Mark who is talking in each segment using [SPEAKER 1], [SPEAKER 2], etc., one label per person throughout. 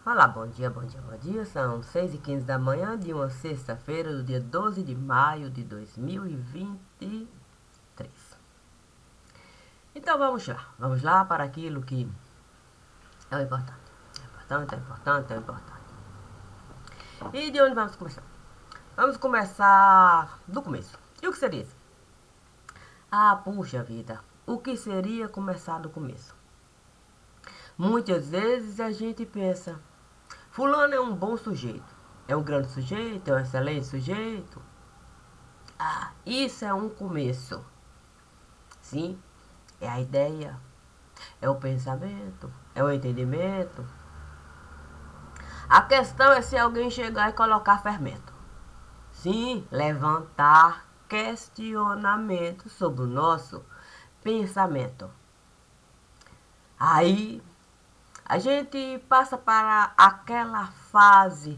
[SPEAKER 1] Olá, bom dia, bom dia, bom dia. São 6h15 da manhã de uma sexta-feira, do dia 12 de maio de 2023. Então vamos lá para aquilo que é o importante. É importante. E de onde vamos começar? Vamos começar do começo. E o que seria isso? Ah, puxa vida, o que seria começar do começo? Muitas vezes a gente pensa, fulano é um bom sujeito, é um grande sujeito, é um excelente sujeito. Ah, isso é um começo. Sim, é a ideia, é o pensamento, é o entendimento. A questão é se alguém chegar e colocar fermento. Sim, levantar questionamento sobre o nosso pensamento. Aí a gente passa para aquela fase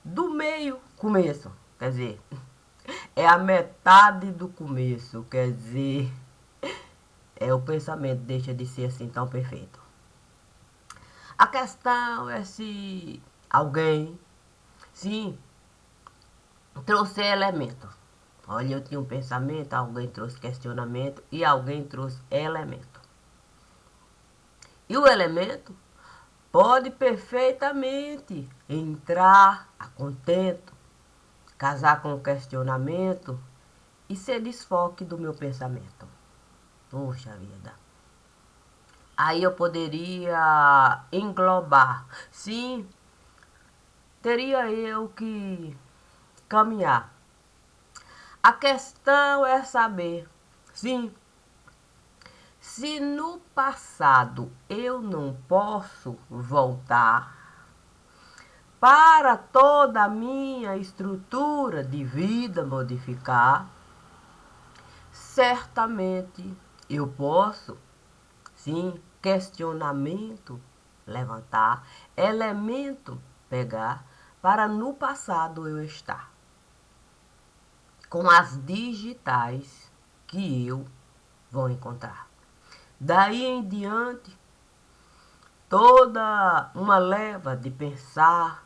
[SPEAKER 1] do meio começo. Quer dizer, é a metade do começo. Quer dizer, o pensamento deixa de ser assim tão perfeito. A questão é se alguém, sim, trouxe elemento. Olha, eu tinha um pensamento, alguém trouxe questionamento e alguém trouxe elemento. E o elemento pode perfeitamente entrar a contento, casar com o questionamento e ser desfoque do meu pensamento. Poxa vida. Aí eu poderia englobar. Sim, teria eu que caminhar. A questão é saber, sim, se no passado eu não posso voltar para toda a minha estrutura de vida modificar, certamente eu posso, sim, questionamento levantar, elemento pegar, para no passado eu estar com as digitais que eu vou encontrar. Daí em diante, toda uma leva de pensar,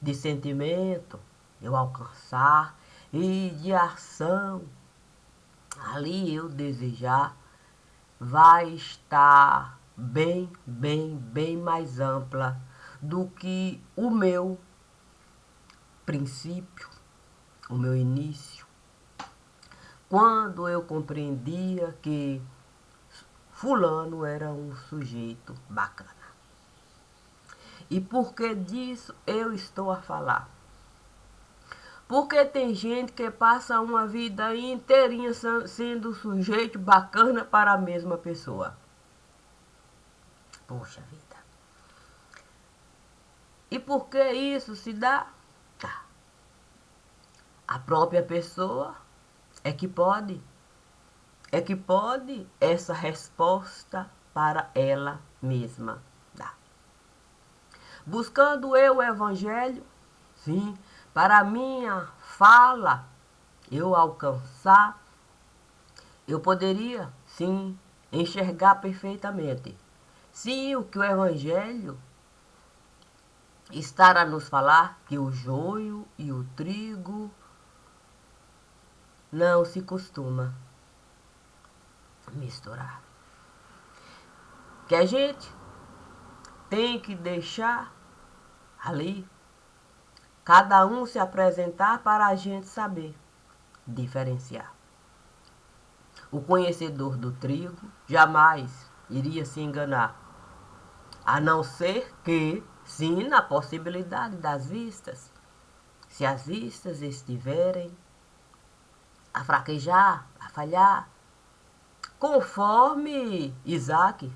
[SPEAKER 1] de sentimento, eu alcançar e de ação, ali eu desejar, vai estar bem mais ampla do que o meu princípio, o meu início. Quando eu compreendia que fulano era um sujeito bacana. E por que disso eu estou a falar? Porque tem gente que passa uma vida inteirinha sendo sujeito bacana para a mesma pessoa. Poxa vida. E por que isso se dá? A própria pessoa é que pode. É que pode essa resposta para ela mesma dar. Buscando eu o evangelho, sim, para a minha fala eu alcançar, eu poderia, sim, enxergar perfeitamente. Sim, o que o evangelho está a nos falar, que o joio e o trigo não se costuma misturar. Que a gente tem que deixar ali cada um se apresentar para a gente saber diferenciar. O conhecedor do trigo jamais iria se enganar, a não ser que, sim, na possibilidade das vistas. Se as vistas estiverem a fraquejar, a falhar, conforme Isaac,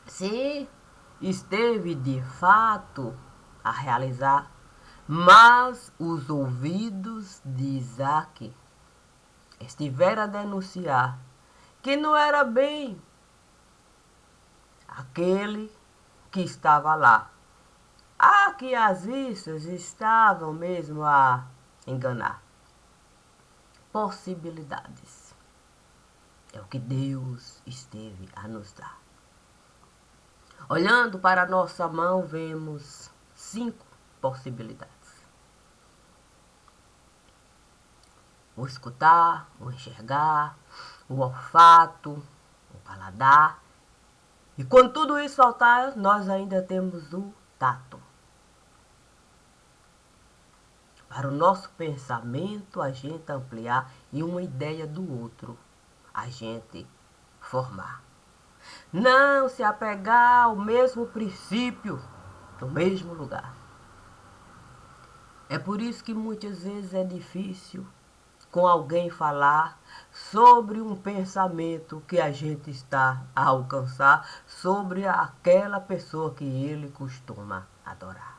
[SPEAKER 1] se esteve de fato a realizar, mas os ouvidos de Isaac estiveram a denunciar que não era bem aquele que estava lá. Que as vistas estavam mesmo a enganar. Possibilidades. É o que Deus esteve a nos dar. Olhando para a nossa mão, vemos 5 possibilidades: o escutar, o enxergar, o olfato, o paladar. E quando tudo isso faltar, nós ainda temos o tato. Para o nosso pensamento, a gente ampliar e uma ideia do outro, a gente formar. Não se apegar ao mesmo princípio, no mesmo lugar. É por isso que muitas vezes é difícil com alguém falar sobre um pensamento que a gente está a alcançar, sobre aquela pessoa que ele costuma adorar.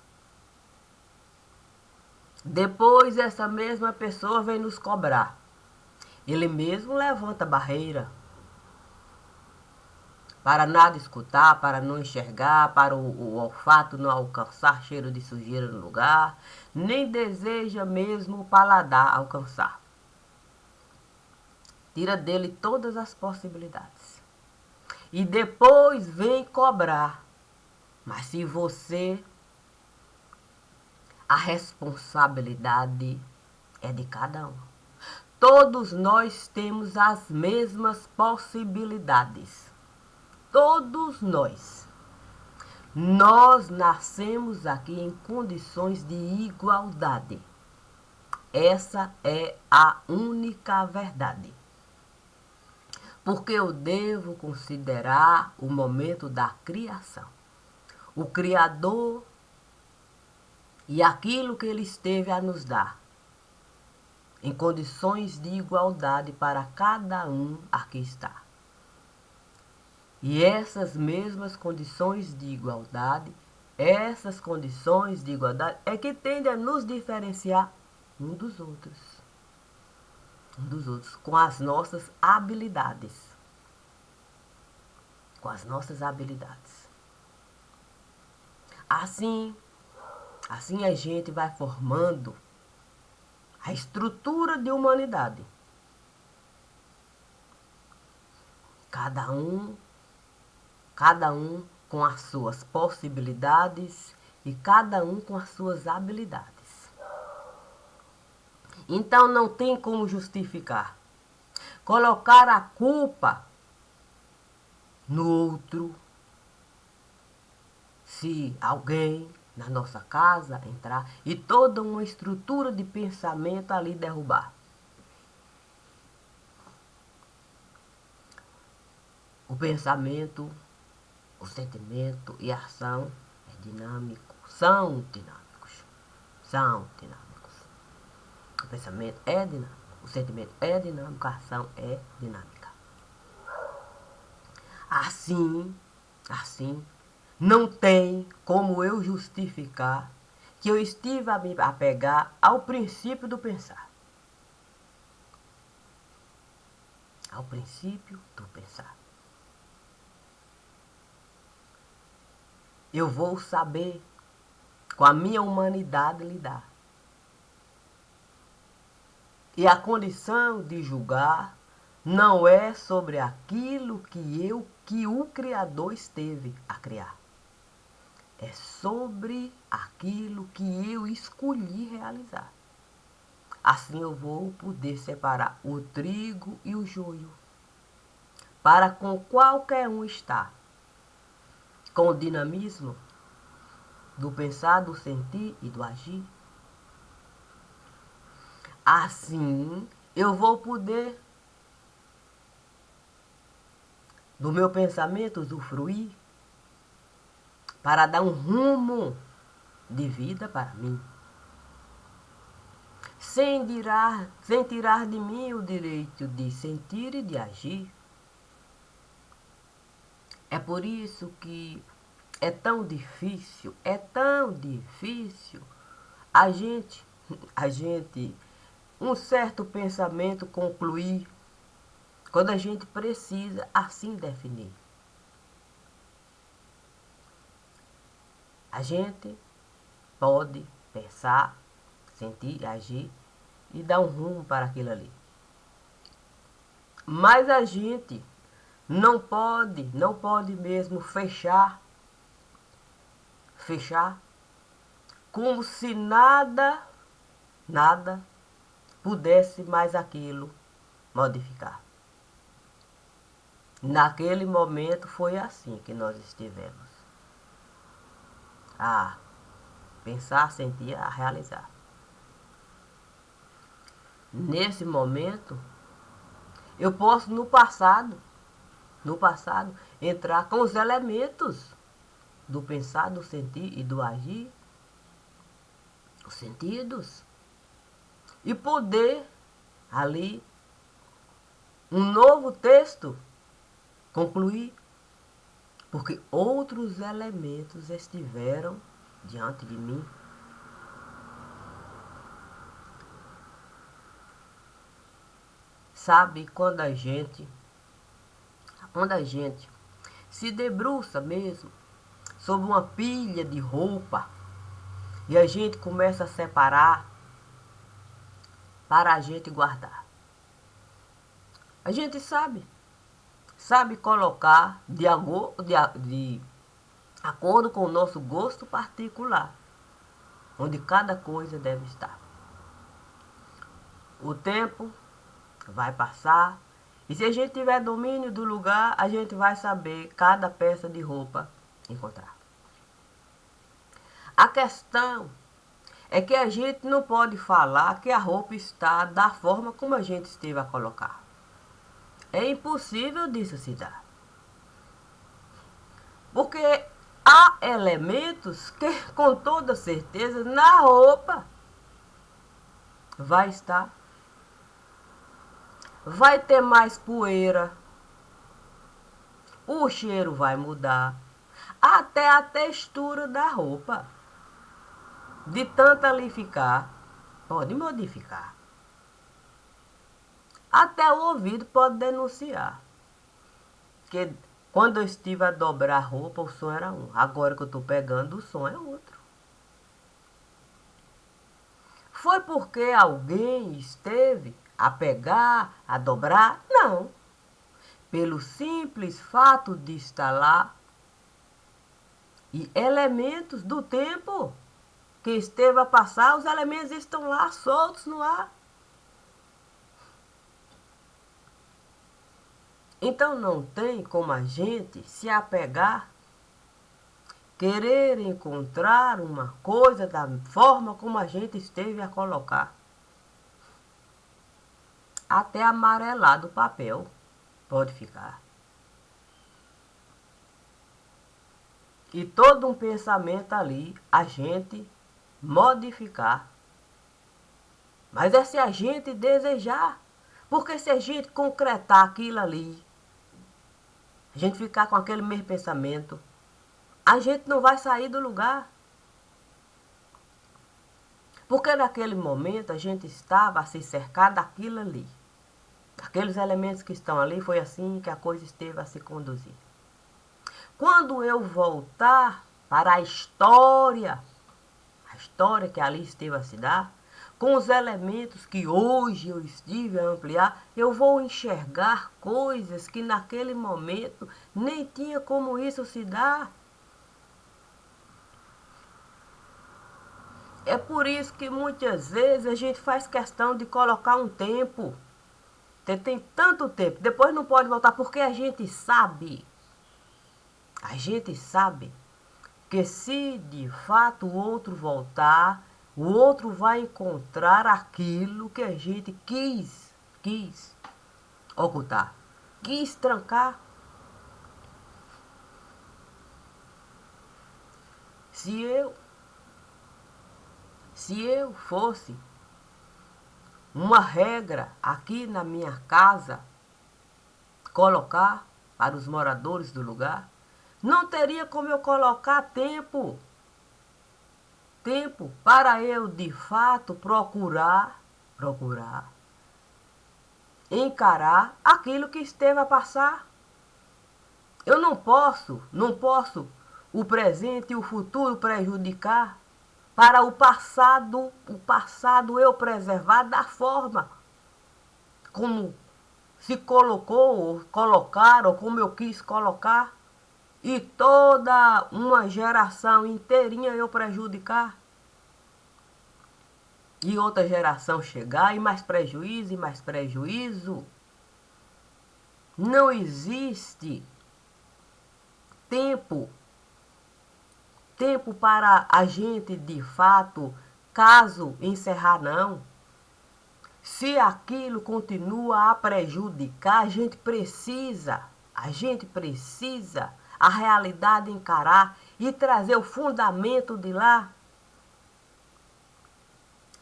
[SPEAKER 1] Depois essa mesma pessoa vem nos cobrar. Ele mesmo levanta barreira para nada escutar, para não enxergar, para o olfato não alcançar cheiro de sujeira no lugar, nem deseja mesmo o paladar alcançar. Tira dele todas as possibilidades. E depois vem cobrar. Mas se você, a responsabilidade é de cada um. Todos nós temos as mesmas possibilidades. Todos nós. Nós nascemos aqui em condições de igualdade. Essa é a única verdade. Porque eu devo considerar o momento da criação. O Criador e aquilo que Ele esteve a nos dar, em condições de igualdade para cada um aqui está. E essas mesmas condições de igualdade, é que tendem a nos diferenciar um dos outros. Com as nossas habilidades. Assim a gente vai formando a estrutura de humanidade. Cada um com as suas possibilidades e cada um com as suas habilidades. Então não tem como justificar. Colocar a culpa no outro. Se alguém na nossa casa entrar e toda uma estrutura de pensamento ali derrubar. O pensamento, o sentimento e a ação é dinâmico. São dinâmicos. O pensamento é dinâmico. O sentimento é dinâmico. A ação é dinâmica. Assim, não tem como eu justificar que eu estive a me apegar ao princípio do pensar. Ao princípio do pensar. Eu vou saber com a minha humanidade lidar. E a condição de julgar não é sobre aquilo que o Criador esteve a criar. É sobre aquilo que eu escolhi realizar. Assim eu vou poder separar o trigo e o joio. Para com qualquer um estar. Com o dinamismo do pensar, do sentir e do agir. Assim eu vou poder do meu pensamento usufruir para dar um rumo de vida para mim. Sem tirar de mim o direito de sentir e de agir. É por isso que é tão difícil a gente, um certo pensamento concluir quando a gente precisa assim definir. A gente pode pensar, sentir, agir e dar um rumo para aquilo ali. Mas a gente não pode mesmo fechar fechar, como se nada pudesse mais aquilo modificar. Naquele momento foi assim que nós estivemos. A pensar, sentir, a realizar. Nesse momento, eu posso no passado, entrar com os elementos do pensar, do sentir e do agir, os sentidos, e poder ali um novo texto concluir, porque outros elementos estiveram diante de mim. Sabe, quando a gente se debruça mesmo sobre uma pilha de roupa e a gente começa a separar para a gente guardar. A gente sabe colocar de acordo com o nosso gosto particular, onde cada coisa deve estar. O tempo vai passar e se a gente tiver domínio do lugar, a gente vai saber cada peça de roupa encontrar. A questão é que a gente não pode falar que a roupa está da forma como a gente esteve a colocar. É impossível disso se dar. Porque há elementos que, com toda certeza, na roupa vai estar. Vai ter mais poeira. O cheiro vai mudar. Até a textura da roupa. De tanto ali ficar, pode modificar. Até o ouvido pode denunciar. Porque quando eu estive a dobrar a roupa, o som era um. Agora que eu estou pegando, o som é outro. Foi porque alguém esteve a pegar, a dobrar? Não. Pelo simples fato de estar lá e elementos do tempo que esteve a passar, os elementos estão lá soltos no ar. Então não tem como a gente se apegar, querer encontrar uma coisa da forma como a gente esteve a colocar. Até amarelar do papel pode ficar. E todo um pensamento ali a gente modificar. Mas é se a gente desejar. Porque se a gente concretar aquilo ali, a gente ficar com aquele mesmo pensamento, a gente não vai sair do lugar. Porque naquele momento a gente estava a se cercar daquilo ali. Aqueles elementos que estão ali, foi assim que a coisa esteve a se conduzir. Quando eu voltar para a história que ali esteve a se dar, com os elementos que hoje eu estive a ampliar, eu vou enxergar coisas que naquele momento nem tinha como isso se dar. É por isso que muitas vezes a gente faz questão de colocar um tempo. Tem tanto tempo, depois não pode voltar, porque a gente sabe que se de fato o outro voltar, o outro vai encontrar aquilo que a gente quis ocultar, quis trancar. Se eu fosse uma regra aqui na minha casa, colocar para os moradores do lugar, não teria como eu colocar tempo para eu de fato procurar encarar aquilo que esteve a passar. Eu não posso o presente e o futuro prejudicar para o passado eu preservar da forma como se colocou, ou colocaram, como eu quis colocar. e toda uma geração inteirinha eu prejudicar? E outra geração chegar e mais prejuízo e mais prejuízo? Não existe tempo para a gente de fato, caso encerrar, não. Se aquilo continua a prejudicar, a gente precisa a realidade encarar e trazer o fundamento de lá.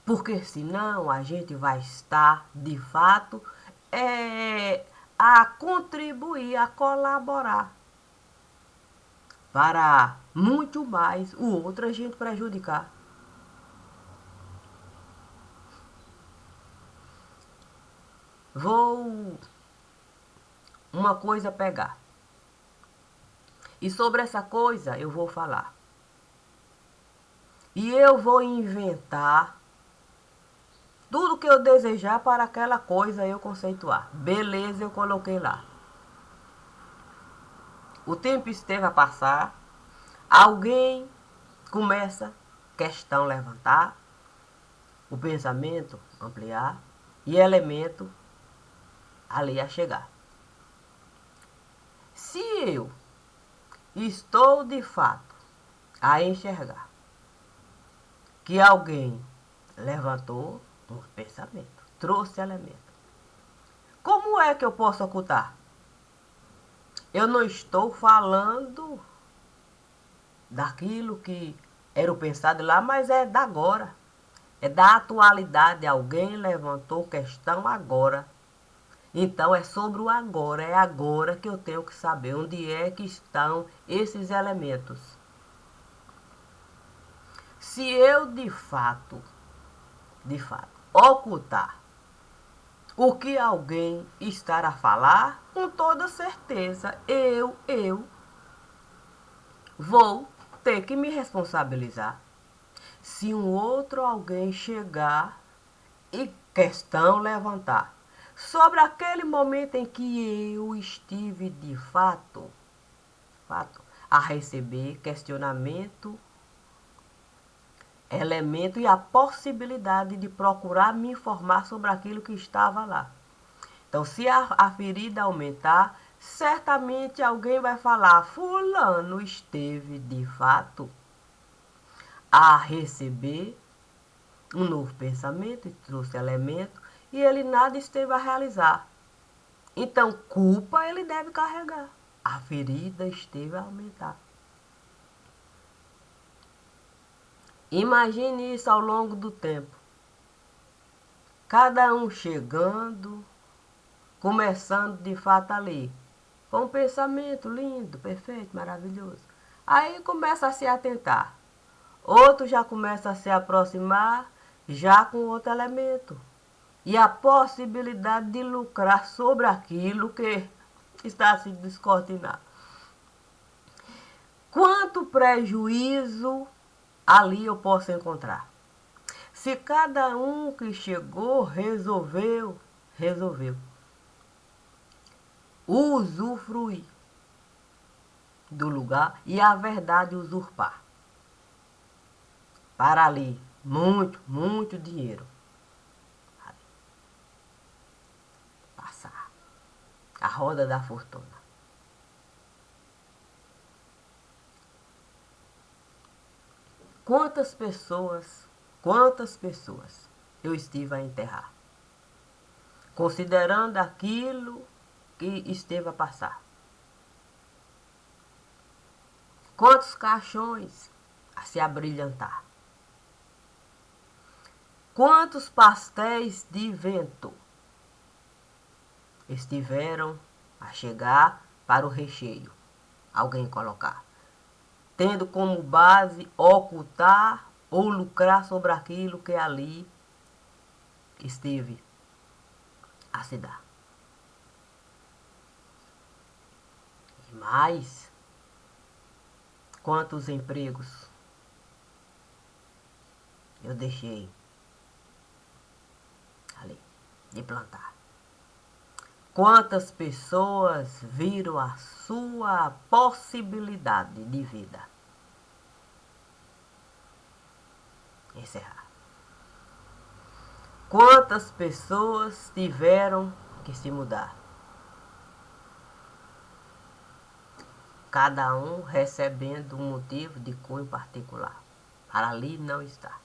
[SPEAKER 1] Porque senão a gente vai estar, de fato, a contribuir, a colaborar para muito mais o outro a gente prejudicar. Vou uma coisa pegar. E sobre essa coisa eu vou falar. E eu vou inventar tudo que eu desejar para aquela coisa eu conceituar. Beleza, eu coloquei lá. O tempo esteve a passar. Alguém começa questão levantar, o pensamento ampliar e elemento ali a chegar. Se eu estou de fato a enxergar que alguém levantou um pensamento, trouxe elemento, como é que eu posso ocultar? Eu não estou falando daquilo que era o pensado lá, mas é da agora. É da atualidade. Alguém levantou questão agora. Então é sobre o agora. É agora que eu tenho que saber onde é que estão esses elementos. Se eu de fato, ocultar o que alguém estar a falar, com toda certeza eu vou ter que me responsabilizar. Se um outro alguém chegar e questão levantar sobre aquele momento em que eu estive de fato a receber questionamento, elemento e a possibilidade de procurar me informar sobre aquilo que estava lá. Então, se a ferida aumentar, certamente alguém vai falar: fulano esteve de fato a receber um novo pensamento e trouxe elemento e ele nada esteve a realizar. Então, culpa ele deve carregar. A ferida esteve a aumentar. Imagine isso ao longo do tempo. Cada um chegando, começando de fato ali, com um pensamento lindo, perfeito, maravilhoso. Aí começa a se atentar. Outro já começa a se aproximar, já com outro elemento. E a possibilidade de lucrar sobre aquilo que está a se descortinar. Quanto prejuízo ali eu posso encontrar? Se cada um que chegou resolveu usufruir do lugar e a verdade usurpar. Para ali, muito dinheiro. Passar a roda da fortuna. Quantas pessoas eu estive a enterrar? Considerando aquilo que esteve a passar. Quantos caixões a se abrilhantar? Quantos pastéis de vento estiveram a chegar para o recheio? Alguém colocar. Tendo como base ocultar ou lucrar sobre aquilo que ali esteve a se dar. E mais, quantos empregos eu deixei ali de plantar. Quantas pessoas viram a sua possibilidade de vida encerrar? Quantas pessoas tiveram que se mudar? Cada um recebendo um motivo de cunho particular, para ali não estar.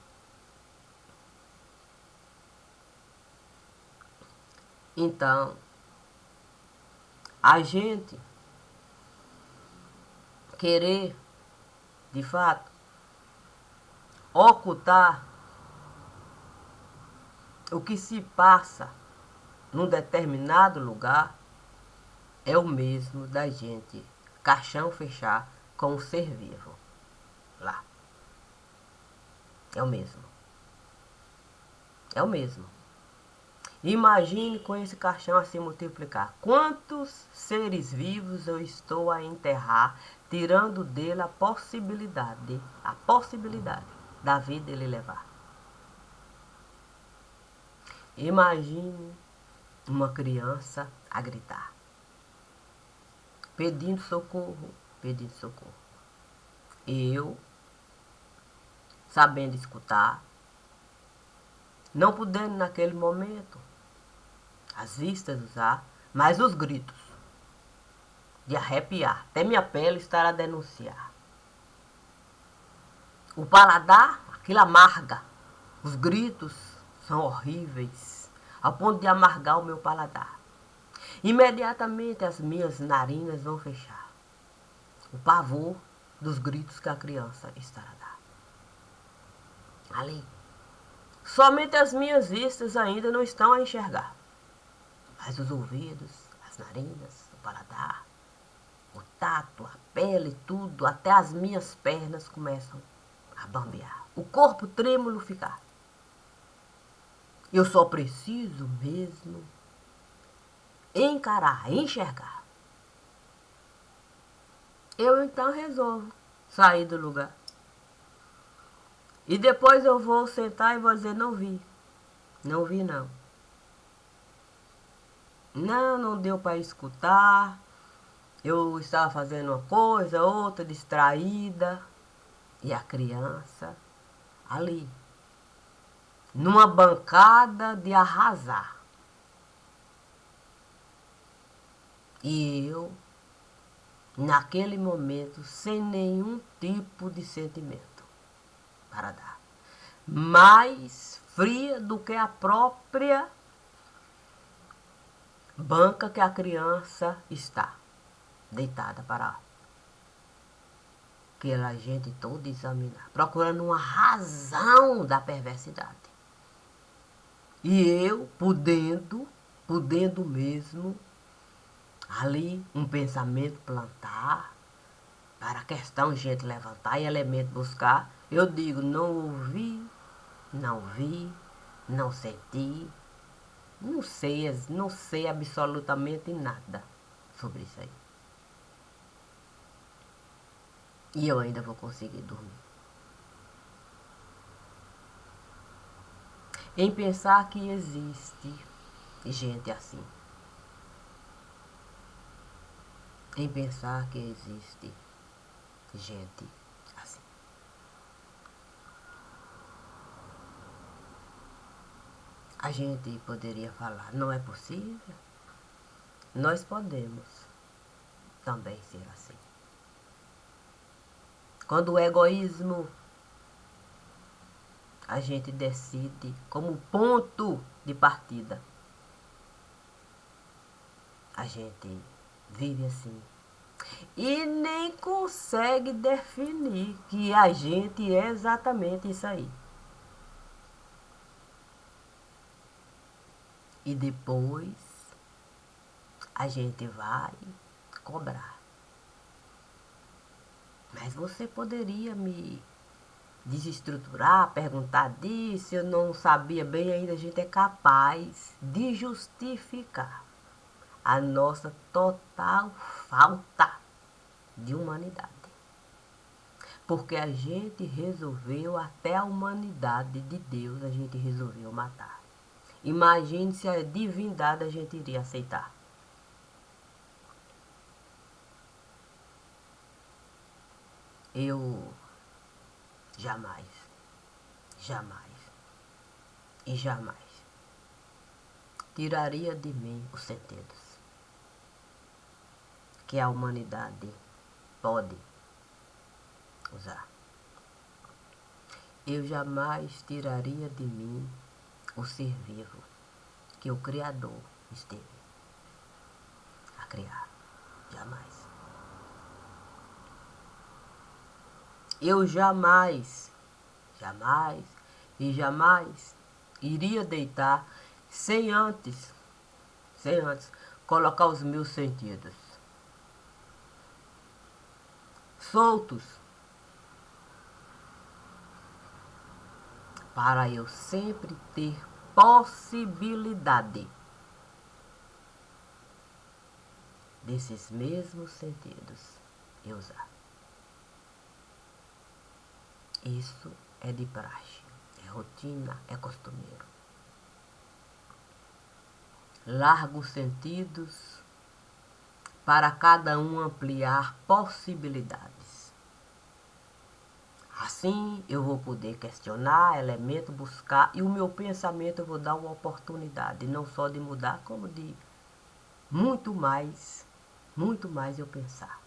[SPEAKER 1] Então, a gente querer, de fato, ocultar o que se passa num determinado lugar é o mesmo da gente caixão fechar com o ser vivo lá. É o mesmo. É o mesmo. Imagine com esse caixão a se multiplicar. Quantos seres vivos eu estou a enterrar, tirando dele a possibilidade da vida ele levar. Imagine uma criança a gritar, pedindo socorro, pedindo socorro. Eu, sabendo escutar, não podendo naquele momento as vistas usar, mas os gritos de arrepiar, até minha pele estar a denunciar. O paladar, aquilo amarga. Os gritos são horríveis, ao ponto de amargar o meu paladar. Imediatamente as minhas narinas vão fechar. O pavor dos gritos que a criança estará a dar. Ali. Somente as minhas vistas ainda não estão a enxergar. Mas os ouvidos, as narinas, o paladar, o tato, a pele, tudo, até as minhas pernas começam a bambear. O corpo trêmulo ficar. Eu só preciso mesmo encarar, enxergar. Eu então resolvo sair do lugar. E depois eu vou sentar e vou dizer, não vi. Não vi não. Não deu para escutar. Eu estava fazendo uma coisa, outra, distraída. E a criança ali, numa bancada de arrasar. E eu, naquele momento, sem nenhum tipo de sentimento para dar. Mais fria do que a própria banca que a criança está deitada para aquela gente toda examinar, procurando uma razão da perversidade. E eu podendo mesmo, ali um pensamento plantar, para a questão gente levantar e elemento buscar, eu digo, não ouvi, não vi, não senti, não sei absolutamente nada sobre isso aí. E eu ainda vou conseguir dormir. Em pensar que existe gente assim. Em pensar que existe gente assim. A gente poderia falar, não é possível? Nós podemos também ser assim. Quando o egoísmo a gente decide como ponto de partida, a gente vive assim. E nem consegue definir que a gente é exatamente isso aí. E depois a gente vai cobrar. Mas você poderia me desestruturar, perguntar disso, eu não sabia bem ainda, a gente é capaz de justificar a nossa total falta de humanidade. Porque a gente resolveu, até a humanidade de Deus, a gente resolveu matar. Imagine se a divindade a gente iria aceitar. eu jamais, jamais e jamais tiraria de mim os sentidos que a humanidade pode usar. Eu jamais tiraria de mim o ser vivo que o Criador esteve a criar. Jamais. Eu jamais, jamais e jamais iria deitar sem antes colocar os meus sentidos soltos para eu sempre ter possibilidade desses mesmos sentidos eu usar. Isso é de praxe, é rotina, é costumeiro. Largo sentidos para cada um ampliar possibilidades. Assim eu vou poder questionar, elemento, buscar, e o meu pensamento eu vou dar uma oportunidade, não só de mudar, como de muito mais eu pensar.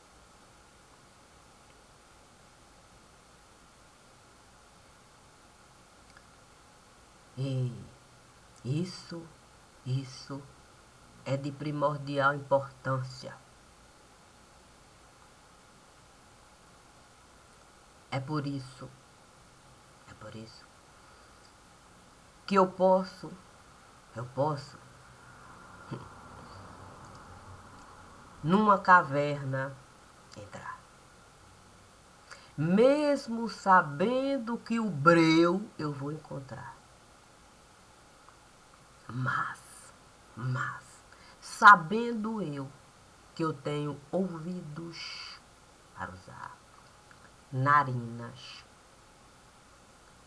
[SPEAKER 1] E isso é de primordial importância. É por isso que eu posso numa caverna entrar. Mesmo sabendo que o breu eu vou encontrar. Mas, sabendo eu que eu tenho ouvidos para usar, narinas,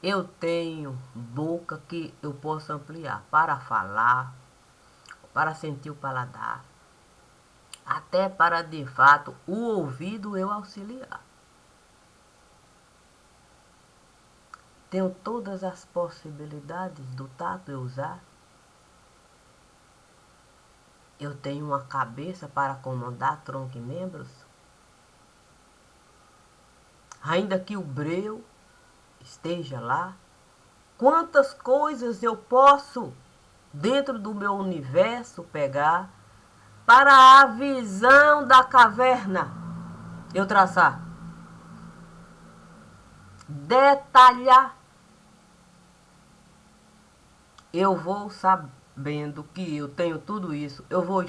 [SPEAKER 1] eu tenho boca que eu posso ampliar para falar, para sentir o paladar, até para de fato o ouvido eu auxiliar. Tenho todas as possibilidades do tato eu usar. Eu tenho uma cabeça para comandar tronco e membros. Ainda que o breu esteja lá, quantas coisas eu posso, dentro do meu universo, pegar para a visão da caverna eu traçar, detalhar. Eu vou sabendo que eu tenho tudo isso, eu vou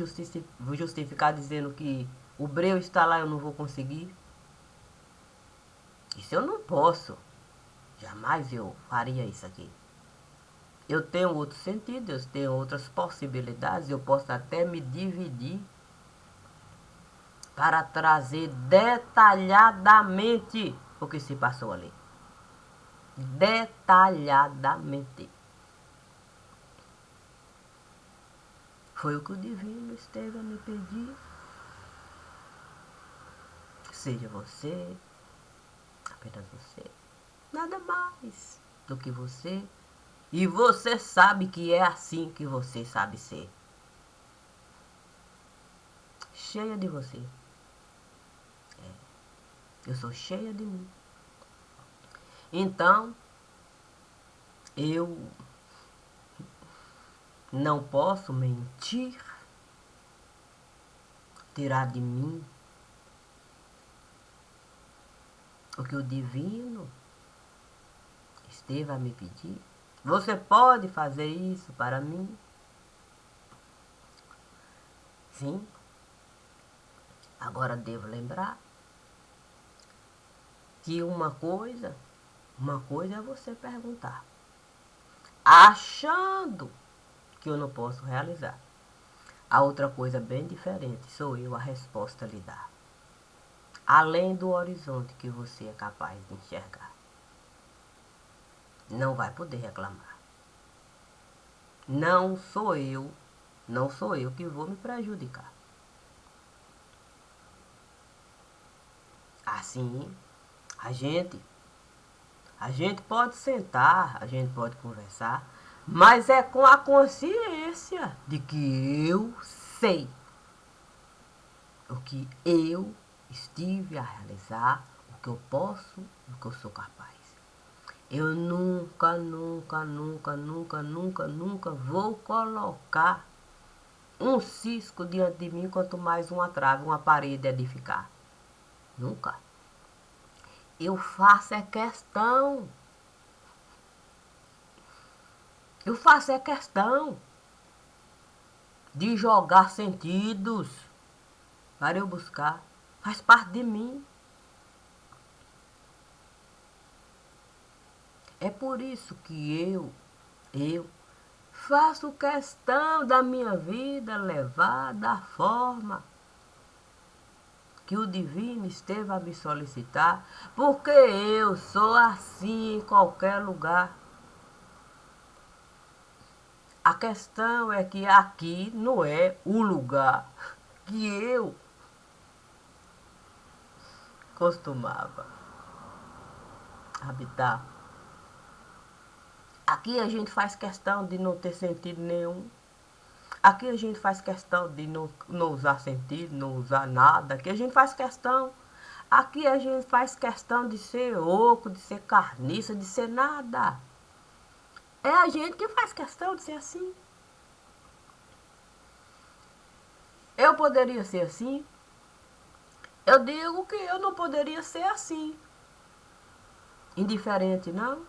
[SPEAKER 1] justificar dizendo que o breu está lá, eu não vou conseguir. Isso eu não posso. Jamais eu faria isso aqui. Eu tenho outros sentidos, eu tenho outras possibilidades, eu posso até me dividir para trazer detalhadamente o que se passou ali. Detalhadamente. Foi o que o divino esteve a me pedir. Seja você, apenas você, nada mais do que você. E você sabe que é assim que você sabe ser. Cheia de você. Eu sou cheia de mim. Então, eu não posso mentir, tirar de mim o que o divino esteve a me pedir. Você pode fazer isso para mim? Sim. Agora devo lembrar que uma coisa é você perguntar, achando que eu não posso realizar. A outra coisa bem diferente, sou eu a resposta a lhe dar. Além do horizonte que você é capaz de enxergar. Não vai poder reclamar. Não sou eu que vou me prejudicar. Assim, A gente, a gente pode sentar, a gente pode conversar, mas é com a consciência de que eu sei o que eu estive a realizar, o que eu posso, o que eu sou capaz. Eu nunca, nunca, nunca, nunca, nunca, nunca vou colocar um cisco diante de mim, quanto mais uma trave, uma parede edificar. Nunca. Eu faço é questão. Eu faço é questão de jogar sentidos para eu buscar. Faz parte de mim. É por isso que eu faço questão da minha vida levar da forma que o divino esteve a me solicitar, porque eu sou assim em qualquer lugar. A questão é que aqui não é o lugar que eu costumava habitar. Aqui a gente faz questão de não ter sentido nenhum. Aqui a gente faz questão de não usar sentido, não usar nada. Aqui a gente faz questão. Aqui a gente faz questão de ser oco, de ser carniça, de ser nada. É a gente que faz questão de ser assim. Eu poderia ser assim? Eu digo que eu não poderia ser assim. Indiferente, não.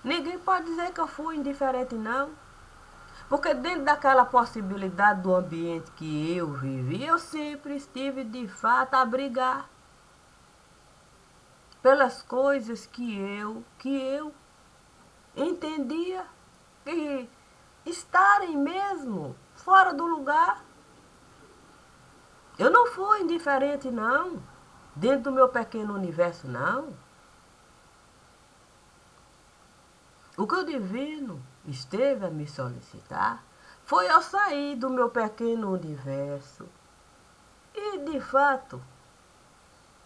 [SPEAKER 1] Ninguém pode dizer que eu fui indiferente, não. Porque dentro daquela possibilidade do ambiente que eu vivi, eu sempre estive de fato a brigar pelas coisas que eu entendia que estarem mesmo fora do lugar. Eu não fui indiferente, não. Dentro do meu pequeno universo, não. O que o divino esteve a me solicitar foi eu sair do meu pequeno universo e, de fato,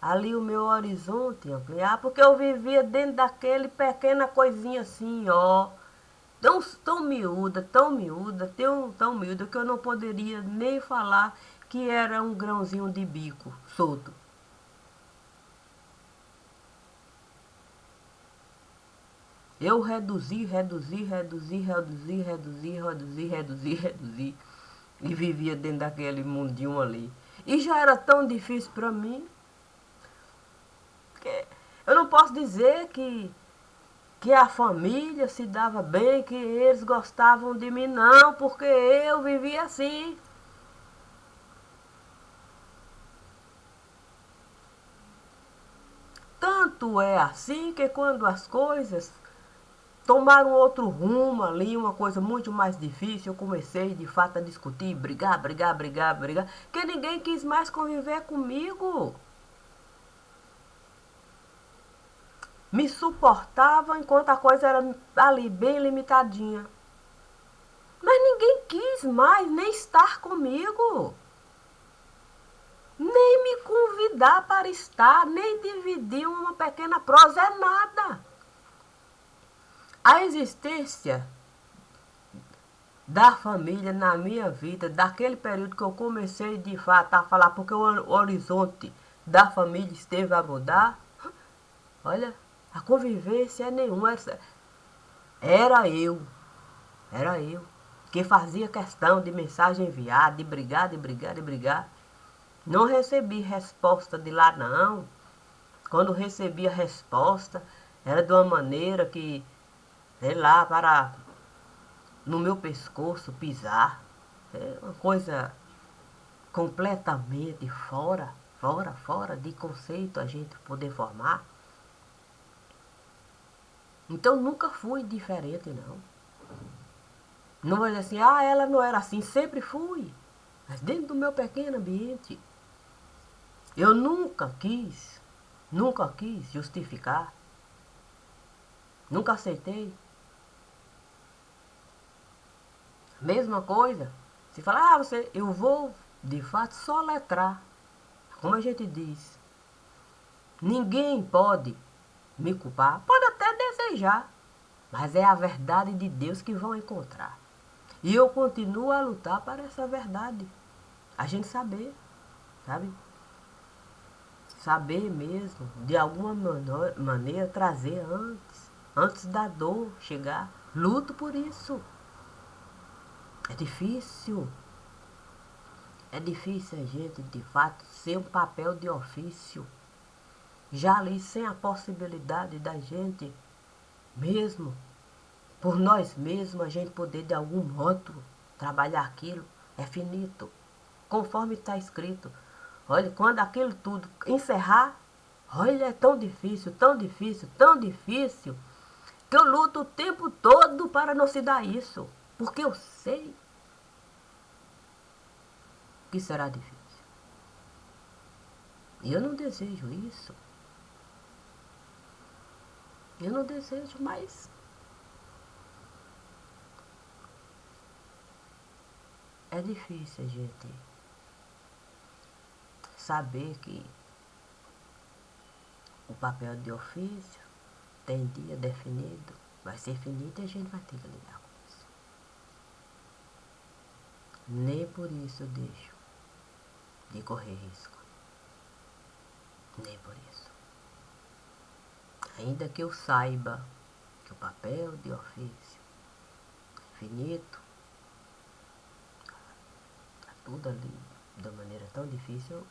[SPEAKER 1] ali o meu horizonte ampliar, porque eu vivia dentro daquele pequena coisinha assim, ó, tão miúda, tão miúda, que eu não poderia nem falar que era um grãozinho de bico solto. Eu reduzi. E vivia dentro daquele mundinho ali. E já era tão difícil para mim. Que eu não posso dizer que a família se dava bem, que eles gostavam de mim, não, porque eu vivia assim. Tanto é assim que quando as coisas tomaram outro rumo ali, uma coisa muito mais difícil, eu comecei de fato a discutir, brigar, que ninguém quis mais conviver comigo. Me suportava enquanto a coisa era ali bem limitadinha. Mas ninguém quis mais nem estar comigo, nem me convidar para estar, nem dividir uma pequena prosa, é nada. A existência da família na minha vida, daquele período que eu comecei de fato a falar, porque o horizonte da família esteve a mudar, olha, a convivência é nenhuma. Era eu, era eu, que fazia questão de mensagem enviada, de brigar. Não recebi resposta de lá, não. Quando recebi a resposta, era de uma maneira que, sei lá, para no meu pescoço pisar. É uma coisa completamente fora de conceito a gente poder formar. Então nunca fui diferente, não. Não vai dizer assim, ah, ela não era assim, sempre fui. Mas dentro do meu pequeno ambiente, eu nunca quis justificar, nunca aceitei. Mesma coisa, se falar, eu vou de fato soletrar, como a gente diz. Ninguém pode me culpar, pode até desejar, mas é a verdade de Deus que vão encontrar. E eu continuo a lutar para essa verdade. A gente saber, sabe? Saber mesmo, de alguma maneira, trazer antes da dor chegar. Luto por isso. É difícil. É difícil a gente, de fato, ser um papel de ofício. Já ali sem a possibilidade da gente, mesmo, por nós mesmos, a gente poder de algum modo trabalhar aquilo. É finito. Conforme está escrito. Olha, quando aquilo tudo encerrar, olha, é tão difícil, tão difícil, tão difícil, que eu luto o tempo todo para não se dar isso. Porque eu sei que será difícil. E eu não desejo isso. Eu não desejo, mas é difícil a gente saber que o papel de ofício tem dia definido, vai ser finito e a gente vai ter que lidar com isso. Nem por isso eu deixo de correr risco. Nem por isso. Ainda que eu saiba que o papel de ofício é finito, tá tudo ali da maneira tão difícil,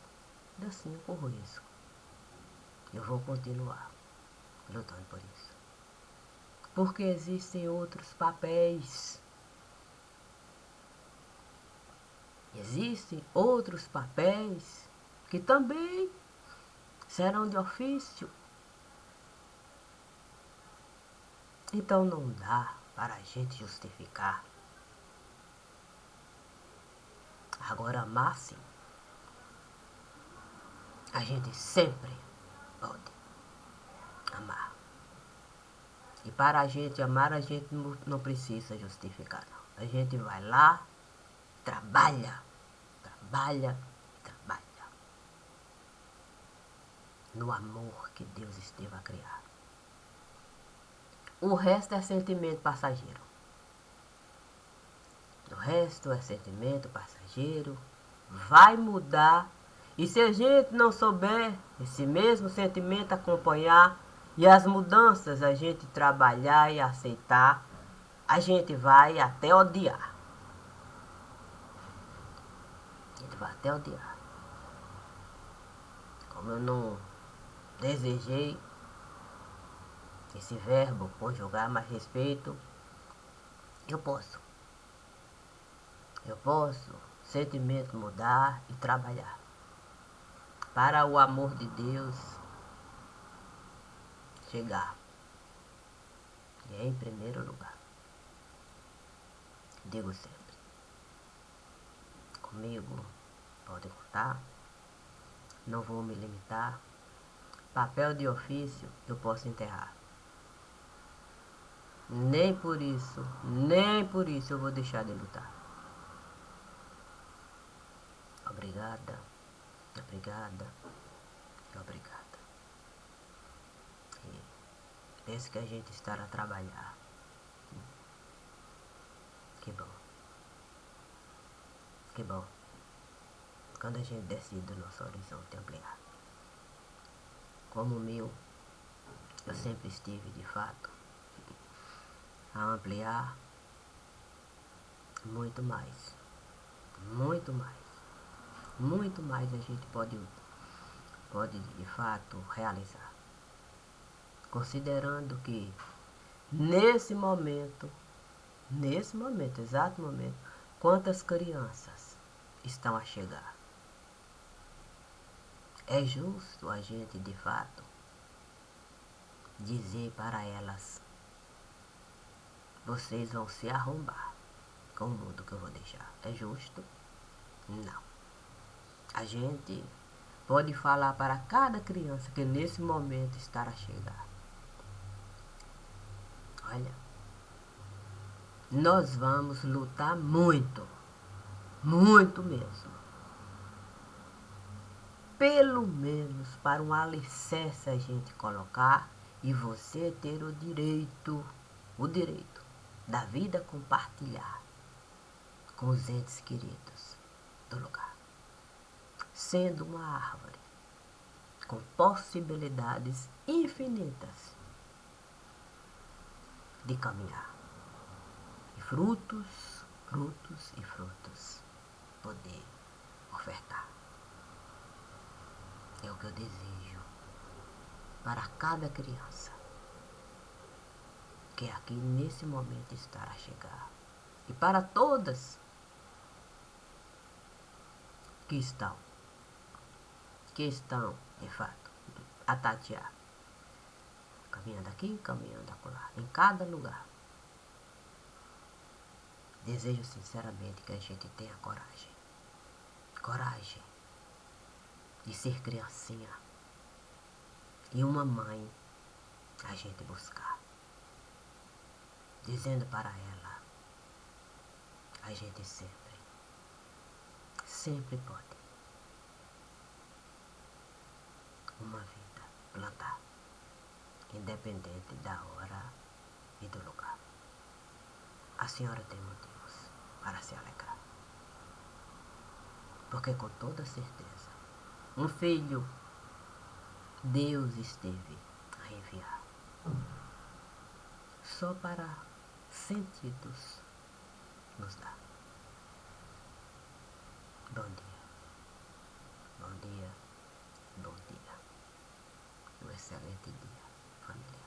[SPEAKER 1] ainda assim eu corro risco. Eu vou continuar lutando por isso. Porque existem outros papéis. Existem outros papéis que também serão de ofício. Então não dá para a gente justificar. Agora amar sim. A gente sempre pode amar. E para a gente amar, a gente não precisa justificar, não. A gente vai lá, trabalha, trabalha, trabalha. No amor que Deus esteve a criar. O resto é sentimento passageiro. O resto é sentimento passageiro. Vai mudar. E se a gente não souber esse mesmo sentimento acompanhar e as mudanças a gente trabalhar e aceitar, a gente vai até odiar. A gente vai até odiar. Como eu não desejei esse verbo conjugar mais respeito, eu posso. Eu posso, sentimento mudar e trabalhar. Para o amor de Deus chegar. E é em primeiro lugar. Digo sempre. Comigo pode contar. Não vou me limitar. Papel de ofício eu posso enterrar. Nem por isso eu vou deixar de lutar. Obrigada, obrigada, obrigada. E penso que a gente estará a trabalhar. Que bom. Que bom. Quando a gente decide o nosso horizonte ampliar. Como o meu, eu sempre estive de fato a ampliar muito mais. Muito mais. Muito mais a gente pode de fato realizar. Considerando que nesse momento, exato momento, quantas crianças estão a chegar. É justo a gente de fato dizer para elas: vocês vão se arrombar com o mundo que eu vou deixar. É justo? Não. A gente pode falar para cada criança que nesse momento está a chegar: olha, nós vamos lutar muito, muito mesmo, pelo menos para um alicerce a gente colocar e você ter o direito da vida compartilhar com os entes queridos do lugar, sendo uma árvore com possibilidades infinitas de caminhar e frutos, frutos e frutos poder ofertar. É o que eu desejo para cada criança que aqui nesse momento está a chegar e para todas que estão de fato a tatear, caminhando aqui, caminhando acolá, em cada lugar. Desejo sinceramente que a gente tenha coragem de ser criancinha e uma mãe a gente buscar, dizendo para ela, a gente sempre pode uma vida plantar, independente da hora e do lugar. A senhora tem motivos para se alegrar, porque com toda certeza um filho Deus esteve a enviar só para sentidos nos dar. Bom dia, bom dia, bom dia. Um excelente dia, família.